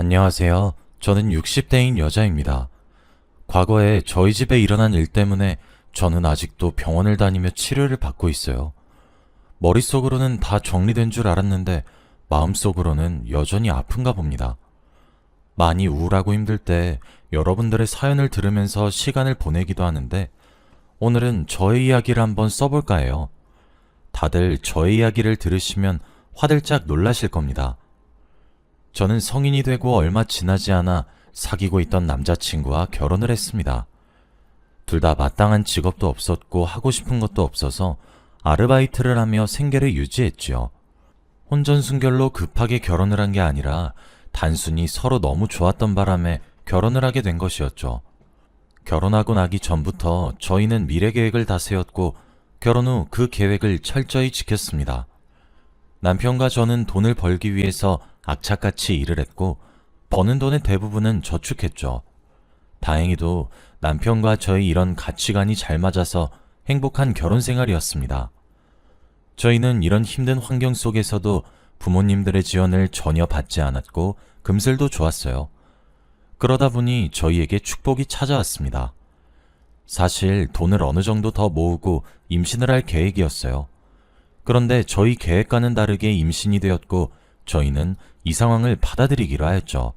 안녕하세요. 저는 60대인 여자입니다. 과거에 저희 집에 일어난 일 때문에 저는 아직도 병원을 다니며 치료를 받고 있어요. 머릿속으로는 다 정리된 줄 알았는데 마음속으로는 여전히 아픈가 봅니다. 많이 우울하고 힘들 때 여러분들의 사연을 들으면서 시간을 보내기도 하는데 오늘은 저의 이야기를 한번 써볼까 해요. 다들 저의 이야기를 들으시면 화들짝 놀라실 겁니다. 저는 성인이 되고 얼마 지나지 않아 사귀고 있던 남자친구와 결혼을 했습니다. 둘 다 마땅한 직업도 없었고 하고 싶은 것도 없어서 아르바이트를 하며 생계를 유지했지요. 혼전순결로 급하게 결혼을 한 게 아니라 단순히 서로 너무 좋았던 바람에 결혼을 하게 된 것이었죠. 결혼하고 나기 전부터 저희는 미래 계획을 다 세웠고 결혼 후 그 계획을 철저히 지켰습니다. 남편과 저는 돈을 벌기 위해서 악착같이 일을 했고 버는 돈의 대부분은 저축했죠. 다행히도 남편과 저의 이런 가치관이 잘 맞아서 행복한 결혼 생활이었습니다. 저희는 이런 힘든 환경 속에서도 부모님들의 지원을 전혀 받지 않았고 금슬도 좋았어요. 그러다 보니 저희에게 축복이 찾아왔습니다. 사실 돈을 어느 정도 더 모으고 임신을 할 계획이었어요. 그런데 저희 계획과는 다르게 임신이 되었고 저희는 이 상황을 받아들이기로 하였죠.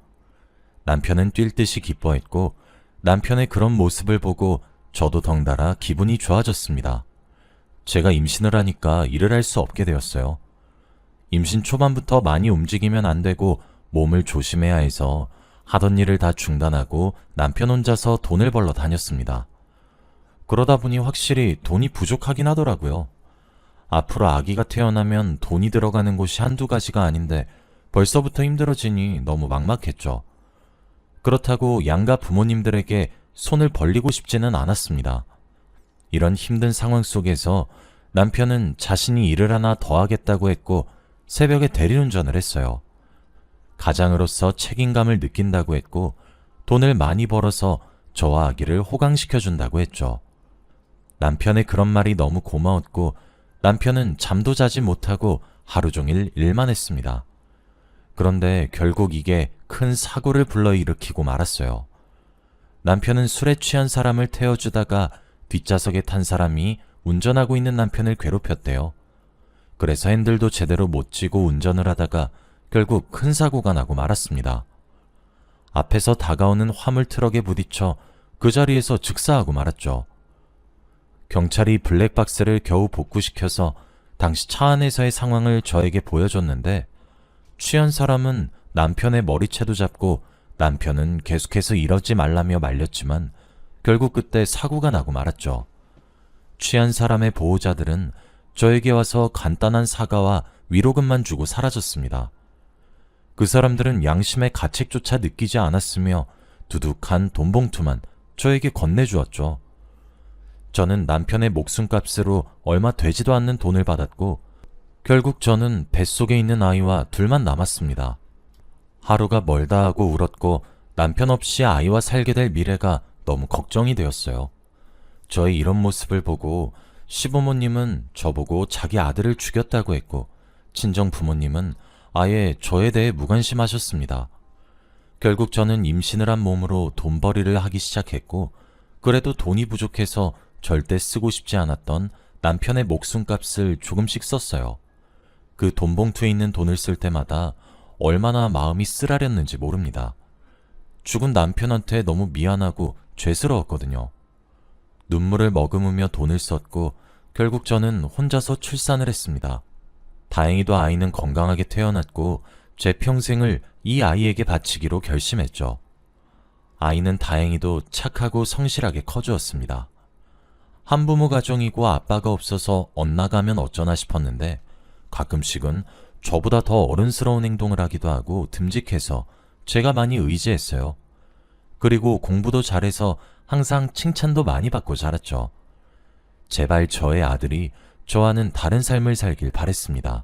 남편은 뛸 듯이 기뻐했고 남편의 그런 모습을 보고 저도 덩달아 기분이 좋아졌습니다. 제가 임신을 하니까 일을 할 수 없게 되었어요. 임신 초반부터 많이 움직이면 안 되고 몸을 조심해야 해서 하던 일을 다 중단하고 남편 혼자서 돈을 벌러 다녔습니다. 그러다 보니 확실히 돈이 부족하긴 하더라고요. 앞으로 아기가 태어나면 돈이 들어가는 곳이 한두 가지가 아닌데 벌써부터 힘들어지니 너무 막막했죠. 그렇다고 양가 부모님들에게 손을 벌리고 싶지는 않았습니다. 이런 힘든 상황 속에서 남편은 자신이 일을 하나 더 하겠다고 했고 새벽에 대리운전을 했어요. 가장으로서 책임감을 느낀다고 했고 돈을 많이 벌어서 저와 아기를 호강시켜준다고 했죠. 남편의 그런 말이 너무 고마웠고 남편은 잠도 자지 못하고 하루 종일 일만 했습니다. 그런데 결국 이게 큰 사고를 불러일으키고 말았어요. 남편은 술에 취한 사람을 태워주다가 뒷좌석에 탄 사람이 운전하고 있는 남편을 괴롭혔대요. 그래서 핸들도 제대로 못 쥐고 운전을 하다가 결국 큰 사고가 나고 말았습니다. 앞에서 다가오는 화물 트럭에 부딪혀 그 자리에서 즉사하고 말았죠. 경찰이 블랙박스를 겨우 복구시켜서 당시 차 안에서의 상황을 저에게 보여줬는데 취한 사람은 남편의 머리채도 잡고 남편은 계속해서 이러지 말라며 말렸지만 결국 그때 사고가 나고 말았죠. 취한 사람의 보호자들은 저에게 와서 간단한 사과와 위로금만 주고 사라졌습니다. 그 사람들은 양심의 가책조차 느끼지 않았으며 두둑한 돈봉투만 저에게 건네주었죠. 저는 남편의 목숨값으로 얼마 되지도 않는 돈을 받았고 결국 저는 뱃속에 있는 아이와 둘만 남았습니다. 하루가 멀다 하고 울었고 남편 없이 아이와 살게 될 미래가 너무 걱정이 되었어요. 저의 이런 모습을 보고 시부모님은 저보고 자기 아들을 죽였다고 했고 친정 부모님은 아예 저에 대해 무관심하셨습니다. 결국 저는 임신을 한 몸으로 돈벌이를 하기 시작했고 그래도 돈이 부족해서 절대 쓰고 싶지 않았던 남편의 목숨값을 조금씩 썼어요. 그 돈봉투에 있는 돈을 쓸 때마다 얼마나 마음이 쓰라렸는지 모릅니다. 죽은 남편한테 너무 미안하고 죄스러웠거든요. 눈물을 머금으며 돈을 썼고 결국 저는 혼자서 출산을 했습니다. 다행히도 아이는 건강하게 태어났고 제 평생을 이 아이에게 바치기로 결심했죠. 아이는 다행히도 착하고 성실하게 커주었습니다. 한부모 가정이고 아빠가 없어서 엇나가면 어쩌나 싶었는데 가끔씩은 저보다 더 어른스러운 행동을 하기도 하고 듬직해서 제가 많이 의지했어요. 그리고 공부도 잘해서 항상 칭찬도 많이 받고 자랐죠. 제발 저의 아들이 저와는 다른 삶을 살길 바랬습니다.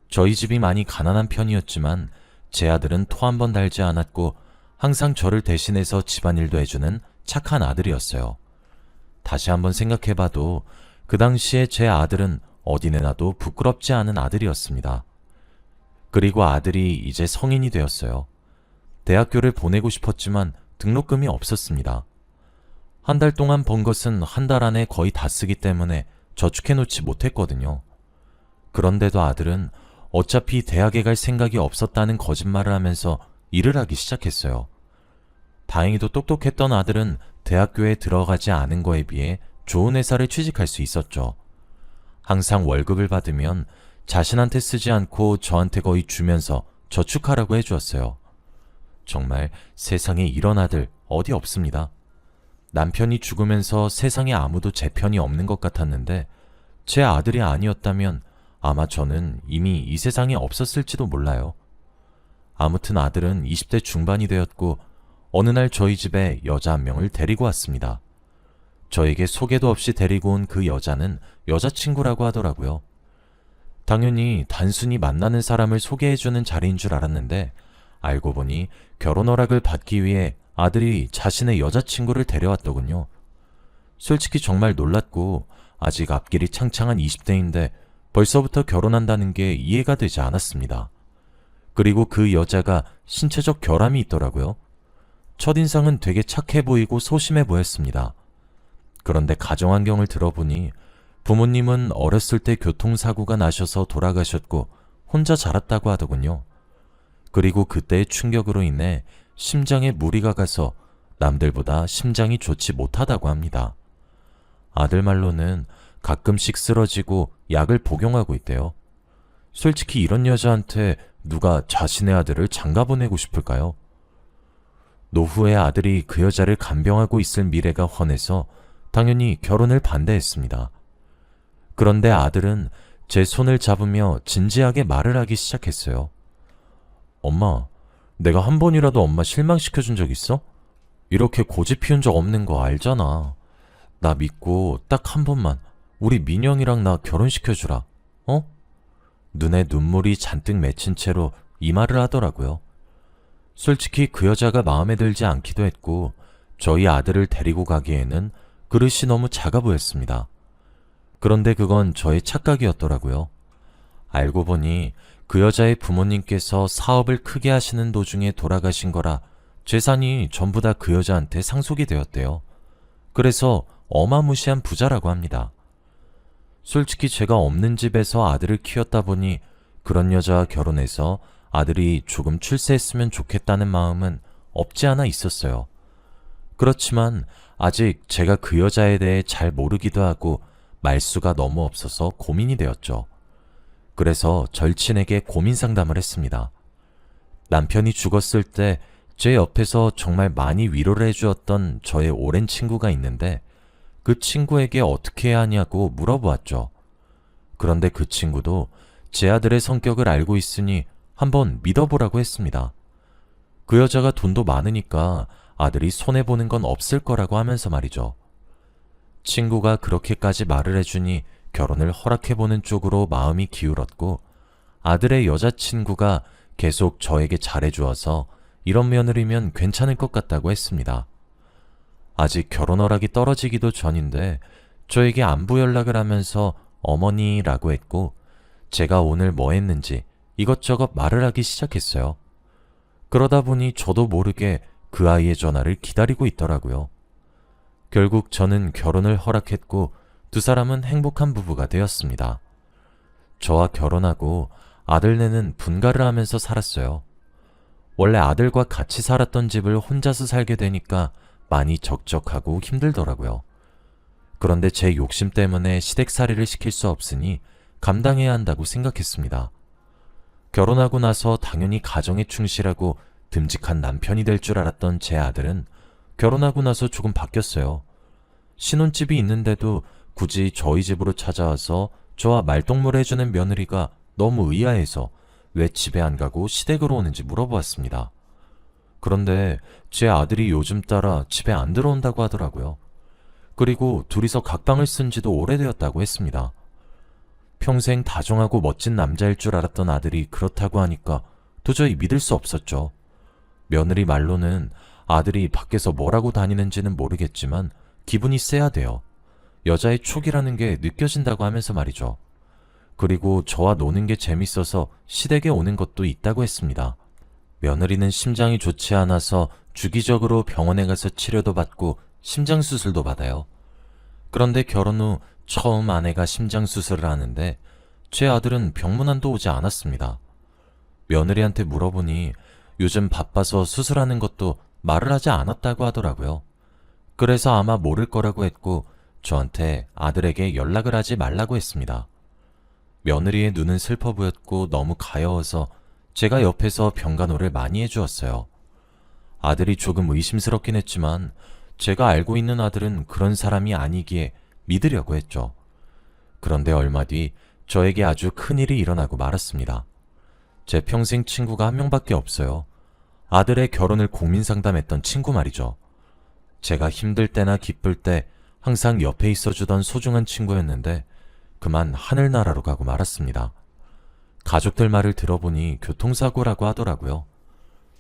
저희 집이 많이 가난한 편이었지만 제 아들은 토 한 번 달지 않았고 항상 저를 대신해서 집안일도 해주는 착한 아들이었어요. 다시 한번 생각해봐도 그 당시에 제 아들은 어디 내놔도 부끄럽지 않은 아들이었습니다. 그리고 아들이 이제 성인이 되었어요. 대학교를 보내고 싶었지만 등록금이 없었습니다. 한 달 동안 번 것은 한 달 안에 거의 다 쓰기 때문에 저축해놓지 못했거든요. 그런데도 아들은 어차피 대학에 갈 생각이 없었다는 거짓말을 하면서 일을 하기 시작했어요. 다행히도 똑똑했던 아들은 대학교에 들어가지 않은 거에 비해 좋은 회사를 취직할 수 있었죠. 항상 월급을 받으면 자신한테 쓰지 않고 저한테 거의 주면서 저축하라고 해주었어요. 정말 세상에 이런 아들 어디 없습니다. 남편이 죽으면서 세상에 아무도 제 편이 없는 것 같았는데 제 아들이 아니었다면 아마 저는 이미 이 세상에 없었을지도 몰라요. 아무튼 아들은 20대 중반이 되었고 어느 날 저희 집에 여자 한 명을 데리고 왔습니다. 저에게 소개도 없이 데리고 온 그 여자는 여자친구라고 하더라고요. 당연히 단순히 만나는 사람을 소개해주는 자리인 줄 알았는데 알고 보니 결혼 허락을 받기 위해 아들이 자신의 여자친구를 데려왔더군요. 솔직히 정말 놀랐고 아직 앞길이 창창한 20대인데 벌써부터 결혼한다는 게 이해가 되지 않았습니다. 그리고 그 여자가 신체적 결함이 있더라고요. 첫인상은 되게 착해 보이고 소심해 보였습니다. 그런데 가정환경을 들어보니 부모님은 어렸을 때 교통사고가 나셔서 돌아가셨고 혼자 자랐다고 하더군요. 그리고 그때의 충격으로 인해 심장에 무리가 가서 남들보다 심장이 좋지 못하다고 합니다. 아들 말로는 가끔씩 쓰러지고 약을 복용하고 있대요. 솔직히 이런 여자한테 누가 자신의 아들을 장가 보내고 싶을까요? 노후에 아들이 그 여자를 간병하고 있을 미래가 훤해서 당연히 결혼을 반대했습니다. 그런데 아들은 제 손을 잡으며 진지하게 말을 하기 시작했어요. 엄마, 내가 한 번이라도 엄마 실망시켜준 적 있어? 이렇게 고집 피운 적 없는 거 알잖아. 나 믿고 딱 한 번만 우리 민영이랑 나 결혼시켜주라. 어? 눈에 눈물이 잔뜩 맺힌 채로 이 말을 하더라고요. 솔직히 그 여자가 마음에 들지 않기도 했고 저희 아들을 데리고 가기에는 그릇이 너무 작아 보였습니다. 그런데 그건 저의 착각이었더라고요. 알고 보니 그 여자의 부모님께서 사업을 크게 하시는 도중에 돌아가신 거라 재산이 전부 다 그 여자한테 상속이 되었대요. 그래서 어마무시한 부자라고 합니다. 솔직히 제가 없는 집에서 아들을 키웠다 보니 그런 여자와 결혼해서 아들이 조금 출세했으면 좋겠다는 마음은 없지 않아 있었어요. 그렇지만 아직 제가 그 여자에 대해 잘 모르기도 하고 말수가 너무 없어서 고민이 되었죠. 그래서 절친에게 고민 상담을 했습니다. 남편이 죽었을 때 제 옆에서 정말 많이 위로를 해주었던 저의 오랜 친구가 있는데 그 친구에게 어떻게 해야 하냐고 물어보았죠. 그런데 그 친구도 제 아들의 성격을 알고 있으니 한번 믿어보라고 했습니다. 그 여자가 돈도 많으니까 아들이 손해보는 건 없을 거라고 하면서 말이죠. 친구가 그렇게까지 말을 해주니 결혼을 허락해보는 쪽으로 마음이 기울었고 아들의 여자친구가 계속 저에게 잘해주어서 이런 며느리면 괜찮을 것 같다고 했습니다. 아직 결혼 허락이 떨어지기도 전인데 저에게 안부 연락을 하면서 어머니라고 했고 제가 오늘 뭐 했는지 이것저것 말을 하기 시작했어요. 그러다 보니 저도 모르게 그 아이의 전화를 기다리고 있더라고요. 결국 저는 결혼을 허락했고 두 사람은 행복한 부부가 되었습니다. 저와 결혼하고 아들네는 분가를 하면서 살았어요. 원래 아들과 같이 살았던 집을 혼자서 살게 되니까 많이 적적하고 힘들더라고요. 그런데 제 욕심 때문에 시댁살이를 시킬 수 없으니 감당해야 한다고 생각했습니다. 결혼하고 나서 당연히 가정에 충실하고 듬직한 남편이 될 줄 알았던 제 아들은 결혼하고 나서 조금 바뀌었어요. 신혼집이 있는데도 굳이 저희 집으로 찾아와서 저와 말동무를 해주는 며느리가 너무 의아해서 왜 집에 안 가고 시댁으로 오는지 물어보았습니다. 그런데 제 아들이 요즘 따라 집에 안 들어온다고 하더라고요. 그리고 둘이서 각방을 쓴 지도 오래되었다고 했습니다. 평생 다정하고 멋진 남자일 줄 알았던 아들이 그렇다고 하니까 도저히 믿을 수 없었죠. 며느리 말로는 아들이 밖에서 뭐라고 다니는지는 모르겠지만 기분이 세야 돼요. 여자의 촉이라는 게 느껴진다고 하면서 말이죠. 그리고 저와 노는 게 재밌어서 시댁에 오는 것도 있다고 했습니다. 며느리는 심장이 좋지 않아서 주기적으로 병원에 가서 치료도 받고 심장 수술도 받아요. 그런데 결혼 후 처음 아내가 심장 수술을 하는데 제 아들은 병문안도 오지 않았습니다. 며느리한테 물어보니 요즘 바빠서 수술하는 것도 말을 하지 않았다고 하더라고요. 그래서 아마 모를 거라고 했고 저한테 아들에게 연락을 하지 말라고 했습니다. 며느리의 눈은 슬퍼 보였고 너무 가여워서 제가 옆에서 병간호를 많이 해주었어요. 아들이 조금 의심스럽긴 했지만 제가 알고 있는 아들은 그런 사람이 아니기에 믿으려고 했죠. 그런데 얼마 뒤 저에게 아주 큰일이 일어나고 말았습니다. 제 평생 친구가 한 명밖에 없어요. 아들의 결혼을 고민 상담했던 친구 말이죠. 제가 힘들 때나 기쁠 때 항상 옆에 있어주던 소중한 친구였는데 그만 하늘나라로 가고 말았습니다. 가족들 말을 들어보니 교통사고라고 하더라고요.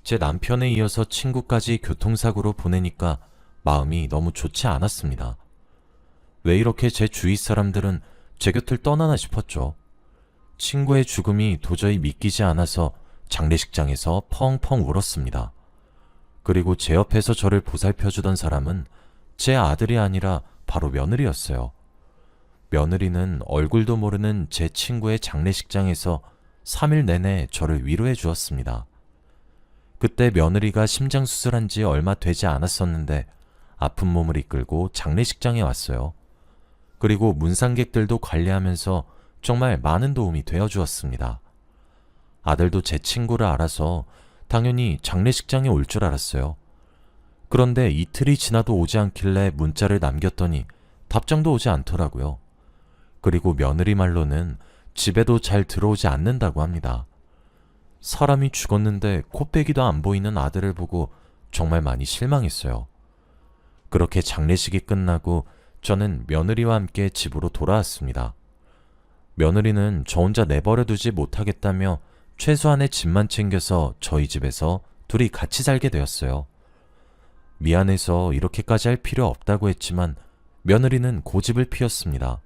제 남편에 이어서 친구까지 교통사고로 보내니까 마음이 너무 좋지 않았습니다. 왜 이렇게 제 주위 사람들은 제 곁을 떠나나 싶었죠. 친구의 죽음이 도저히 믿기지 않아서 장례식장에서 펑펑 울었습니다. 그리고 제 옆에서 저를 보살펴주던 사람은 제 아들이 아니라 바로 며느리였어요. 며느리는 얼굴도 모르는 제 친구의 장례식장에서 3일 내내 저를 위로해 주었습니다. 그때 며느리가 심장수술한 지 얼마 되지 않았었는데 아픈 몸을 이끌고 장례식장에 왔어요. 그리고 문상객들도 관리하면서 정말 많은 도움이 되어 주었습니다. 아들도 제 친구를 알아서 당연히 장례식장에 올 줄 알았어요. 그런데 이틀이 지나도 오지 않길래 문자를 남겼더니 답장도 오지 않더라고요. 그리고 며느리 말로는 집에도 잘 들어오지 않는다고 합니다. 사람이 죽었는데 코빼기도 안 보이는 아들을 보고 정말 많이 실망했어요. 그렇게 장례식이 끝나고 저는 며느리와 함께 집으로 돌아왔습니다. 며느리는 저 혼자 내버려두지 못하겠다며 최소한의 집만 챙겨서 저희 집에서 둘이 같이 살게 되었어요. 미안해서 이렇게까지 할 필요 없다고 했지만 며느리는 고집을 피웠습니다.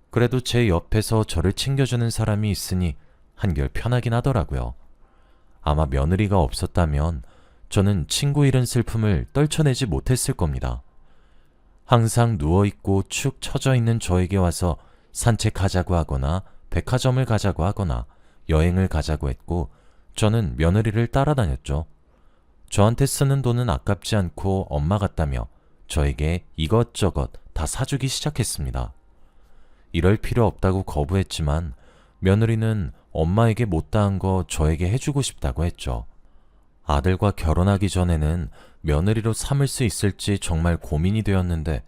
그래도 제 옆에서 저를 챙겨주는 사람이 있으니 한결 편하긴 하더라고요. 아마 며느리가 없었다면 저는 친구 잃은 슬픔을 떨쳐내지 못했을 겁니다. 항상 누워있고 축 처져 있는 저에게 와서 산책하자고 하거나 백화점을 가자고 하거나 여행을 가자고 했고 저는 며느리를 따라다녔죠. 저한테 쓰는 돈은 아깝지 않고 엄마 같다며 저에게 이것저것 다 사주기 시작했습니다. 이럴 필요 없다고 거부했지만 며느리는 엄마에게 못다한 거 저에게 해주고 싶다고 했죠. 아들과 결혼하기 전에는 며느리로 삼을 수 있을지 정말 고민이 되었는데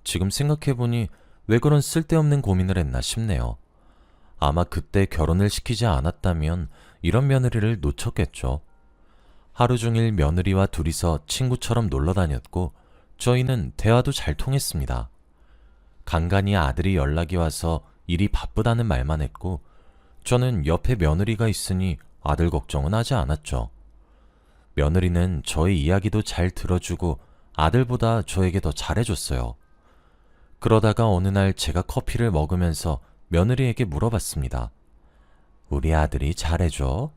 지금 생각해보니 왜 그런 쓸데없는 고민을 했나 싶네요. 아마 그때 결혼을 시키지 않았다면 이런 며느리를 놓쳤겠죠. 하루 종일 며느리와 둘이서 친구처럼 놀러 다녔고 저희는 대화도 잘 통했습니다. 간간히 아들이 연락이 와서 일이 바쁘다는 말만 했고 저는 옆에 며느리가 있으니 아들 걱정은 하지 않았죠. 며느리는 저의 이야기도 잘 들어주고 아들보다 저에게 더 잘해줬어요. 그러다가 어느 날 제가 커피를 먹으면서 며느리에게 물어봤습니다. 우리 아들이 잘해줘?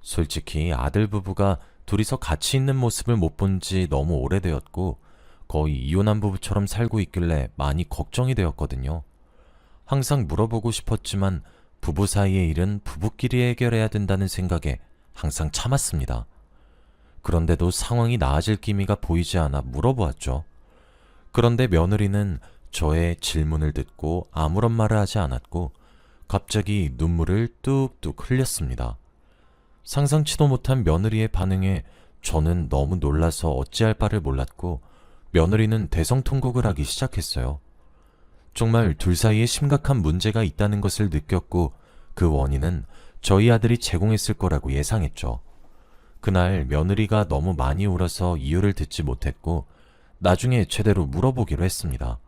솔직히 아들 부부가 둘이서 같이 있는 모습을 못 본 지 너무 오래되었고 거의 이혼한 부부처럼 살고 있길래 많이 걱정이 되었거든요. 항상 물어보고 싶었지만 부부 사이의 일은 부부끼리 해결해야 된다는 생각에 항상 참았습니다. 그런데도 상황이 나아질 기미가 보이지 않아 물어보았죠. 그런데 며느리는 저의 질문을 듣고 아무런 말을 하지 않았고 갑자기 눈물을 뚝뚝 흘렸습니다. 상상치도 못한 며느리의 반응에 저는 너무 놀라서 어찌할 바를 몰랐고 며느리는 대성통곡을 하기 시작했어요. 정말 둘 사이에 심각한 문제가 있다는 것을 느꼈고 그 원인은 저희 아들이 제공했을 거라고 예상했죠. 그날 며느리가 너무 많이 울어서 이유를 듣지 못했고 나중에 제대로 물어보기로 했습니다.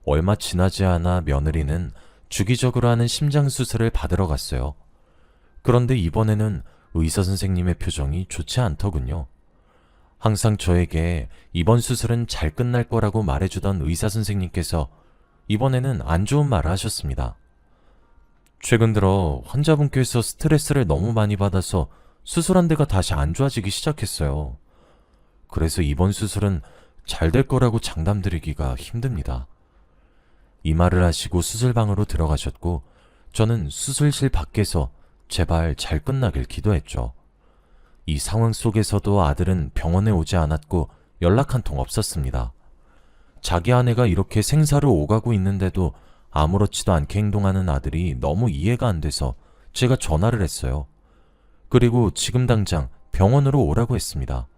얼마 지나지 않아 며느리는 주기적으로 하는 심장수술을 받으러 갔어요. 그런데 이번에는 의사 선생님의 표정이 좋지 않더군요. 항상 저에게 이번 수술은 잘 끝날 거라고 말해주던 의사 선생님께서 이번에는 안 좋은 말을 하셨습니다. 최근 들어 환자분께서 스트레스를 너무 많이 받아서 수술한 데가 다시 안 좋아지기 시작했어요. 그래서 이번 수술은 잘 될 거라고 장담드리기가 힘듭니다. 이 말을 하시고 수술방으로 들어가셨고 저는 수술실 밖에서 제발 잘 끝나길 기도했죠. 이 상황 속에서도 아들은 병원에 오지 않았고 연락 한 통 없었습니다. 자기 아내가 이렇게 생사를 오가고 있는데도 아무렇지도 않게 행동하는 아들이 너무 이해가 안 돼서 제가 전화를 했어요. 그리고 지금 당장 병원으로 오라고 했습니다.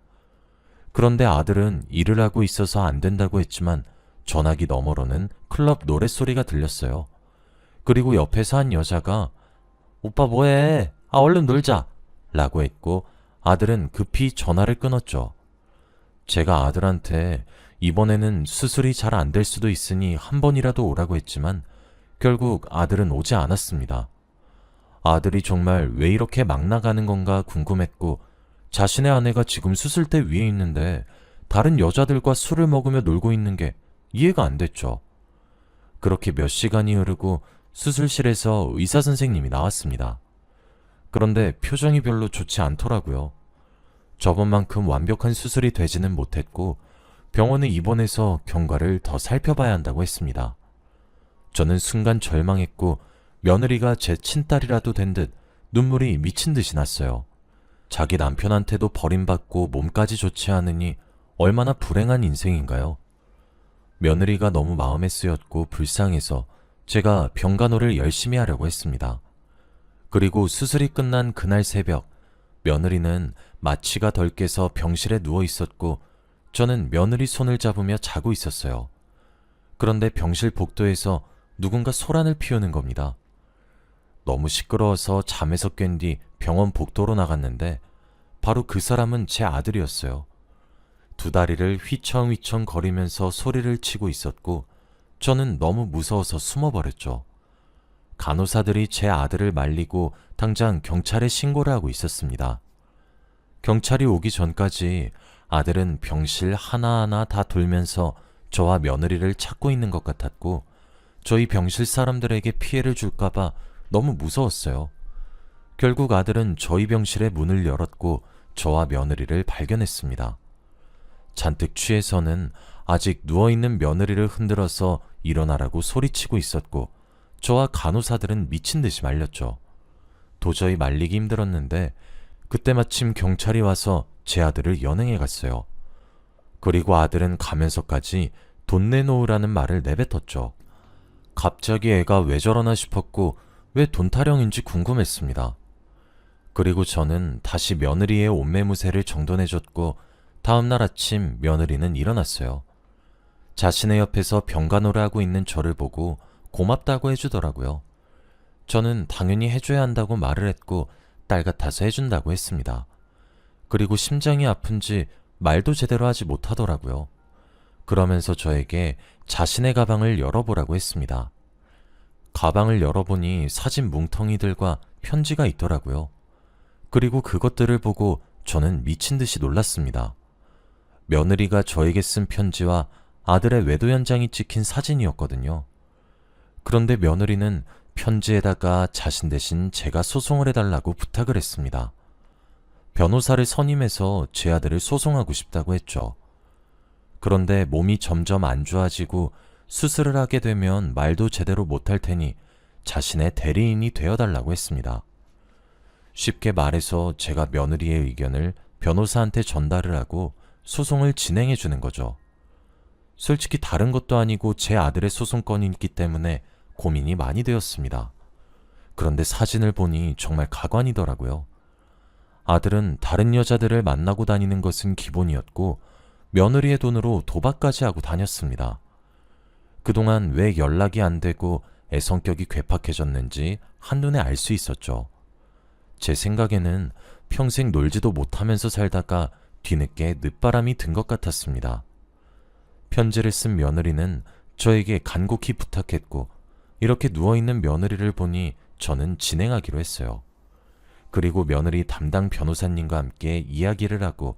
그런데 아들은 일을 하고 있어서 안 된다고 했지만 전화기 너머로는 클럽 노랫소리가 들렸어요. 그리고 옆에서 한 여자가 오빠 뭐해? 얼른 놀자! 라고 했고 아들은 급히 전화를 끊었죠. 제가 아들한테 이번에는 수술이 잘 안 될 수도 있으니 한 번이라도 오라고 했지만 결국 아들은 오지 않았습니다. 아들이 정말 왜 이렇게 막 나가는 건가 궁금했고 자신의 아내가 지금 수술대 위에 있는데 다른 여자들과 술을 먹으며 놀고 있는 게 이해가 안 됐죠. 그렇게 몇 시간이 흐르고 수술실에서 의사 선생님이 나왔습니다. 그런데 표정이 별로 좋지 않더라고요. 저번만큼 완벽한 수술이 되지는 못했고 병원에 입원해서 경과를 더 살펴봐야 한다고 했습니다. 저는 순간 절망했고 며느리가 제 친딸이라도 된 듯 눈물이 미친 듯이 났어요. 자기 남편한테도 버림받고 몸까지 좋지 않으니 얼마나 불행한 인생인가요? 며느리가 너무 마음에 쓰였고 불쌍해서 제가 병간호를 열심히 하려고 했습니다. 그리고 수술이 끝난 그날 새벽, 며느리는 마취가 덜 깨서 병실에 누워 있었고 저는 며느리 손을 잡으며 자고 있었어요. 그런데 병실 복도에서 누군가 소란을 피우는 겁니다. 너무 시끄러워서 잠에서 깬 뒤 병원 복도로 나갔는데 바로 그 사람은 제 아들이었어요. 두 다리를 휘청휘청 거리면서 소리를 치고 있었고 저는 너무 무서워서 숨어버렸죠. 간호사들이 제 아들을 말리고 당장 경찰에 신고를 하고 있었습니다. 경찰이 오기 전까지 아들은 병실 하나하나 다 돌면서 저와 며느리를 찾고 있는 것 같았고 저희 병실 사람들에게 피해를 줄까봐 너무 무서웠어요. 결국 아들은 저희 병실의 문을 열었고 저와 며느리를 발견했습니다. 잔뜩 취해서는 아직 누워있는 며느리를 흔들어서 일어나라고 소리치고 있었고 저와 간호사들은 미친 듯이 말렸죠. 도저히 말리기 힘들었는데 그때 마침 경찰이 와서 제 아들을 연행해 갔어요. 그리고 아들은 가면서까지 돈 내놓으라는 말을 내뱉었죠. 갑자기 애가 왜 저러나 싶었고 왜 돈 타령인지 궁금했습니다. 그리고 저는 다시 며느리의 옷매무새를 정돈해줬고 다음날 아침 며느리는 일어났어요. 자신의 옆에서 병간호를 하고 있는 저를 보고 고맙다고 해주더라고요. 저는 당연히 해줘야 한다고 말을 했고 딸 같아서 해준다고 했습니다. 그리고 심장이 아픈지 말도 제대로 하지 못하더라고요. 그러면서 저에게 자신의 가방을 열어보라고 했습니다. 가방을 열어보니 사진 뭉텅이들과 편지가 있더라고요. 그리고 그것들을 보고 저는 미친 듯이 놀랐습니다. 며느리가 저에게 쓴 편지와 아들의 외도 현장이 찍힌 사진이었거든요. 그런데 며느리는 편지에다가 자신 대신 제가 소송을 해달라고 부탁을 했습니다. 변호사를 선임해서 제 아들을 소송하고 싶다고 했죠. 그런데 몸이 점점 안 좋아지고 수술을 하게 되면 말도 제대로 못할 테니 자신의 대리인이 되어달라고 했습니다. 쉽게 말해서 제가 며느리의 의견을 변호사한테 전달을 하고 소송을 진행해 주는 거죠. 솔직히 다른 것도 아니고 제 아들의 소송건이 있기 때문에 고민이 많이 되었습니다. 그런데 사진을 보니 정말 가관이더라고요. 아들은 다른 여자들을 만나고 다니는 것은 기본이었고 며느리의 돈으로 도박까지 하고 다녔습니다. 그동안 왜 연락이 안 되고 애성격이 괴팍해졌는지 한눈에 알 수 있었죠. 제 생각에는 평생 놀지도 못하면서 살다가 뒤늦게 늦바람이 든 것 같았습니다. 편지를 쓴 며느리는 저에게 간곡히 부탁했고 이렇게 누워있는 며느리를 보니 저는 진행하기로 했어요. 그리고 며느리 담당 변호사님과 함께 이야기를 하고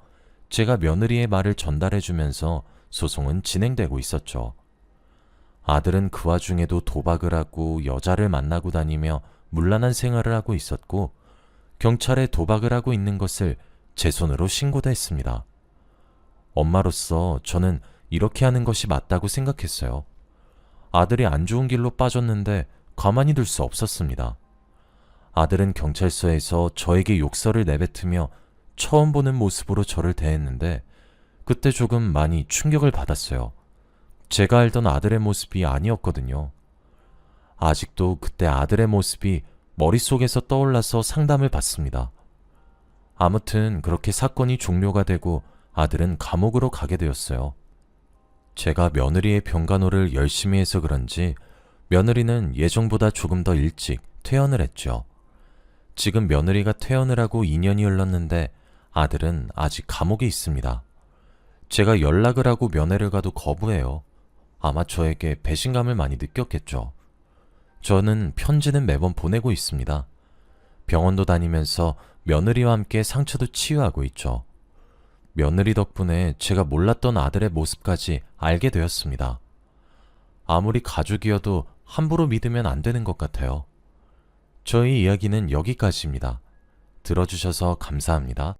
제가 며느리의 말을 전달해주면서 소송은 진행되고 있었죠. 아들은 그 와중에도 도박을 하고 여자를 만나고 다니며 문란한 생활을 하고 있었고 경찰에 도박을 하고 있는 것을 제 손으로 신고도 했습니다. 엄마로서 저는 이렇게 하는 것이 맞다고 생각했어요. 아들이 안 좋은 길로 빠졌는데 가만히 둘 수 없었습니다. 아들은 경찰서에서 저에게 욕설을 내뱉으며 처음 보는 모습으로 저를 대했는데 그때 조금 많이 충격을 받았어요. 제가 알던 아들의 모습이 아니었거든요. 아직도 그때 아들의 모습이 머릿속에서 떠올라서 상담을 받습니다. 아무튼 그렇게 사건이 종료가 되고 아들은 감옥으로 가게 되었어요. 제가 며느리의 병간호를 열심히 해서 그런지 며느리는 예정보다 조금 더 일찍 퇴원을 했죠. 지금 며느리가 퇴원을 하고 2년이 흘렀는데 아들은 아직 감옥에 있습니다. 제가 연락을 하고 면회를 가도 거부해요. 아마 저에게 배신감을 많이 느꼈겠죠. 저는 편지는 매번 보내고 있습니다. 병원도 다니면서 며느리와 함께 상처도 치유하고 있죠. 며느리 덕분에 제가 몰랐던 아들의 모습까지 알게 되었습니다. 아무리 가족이어도 함부로 믿으면 안 되는 것 같아요. 저희 이야기는 여기까지입니다. 들어주셔서 감사합니다.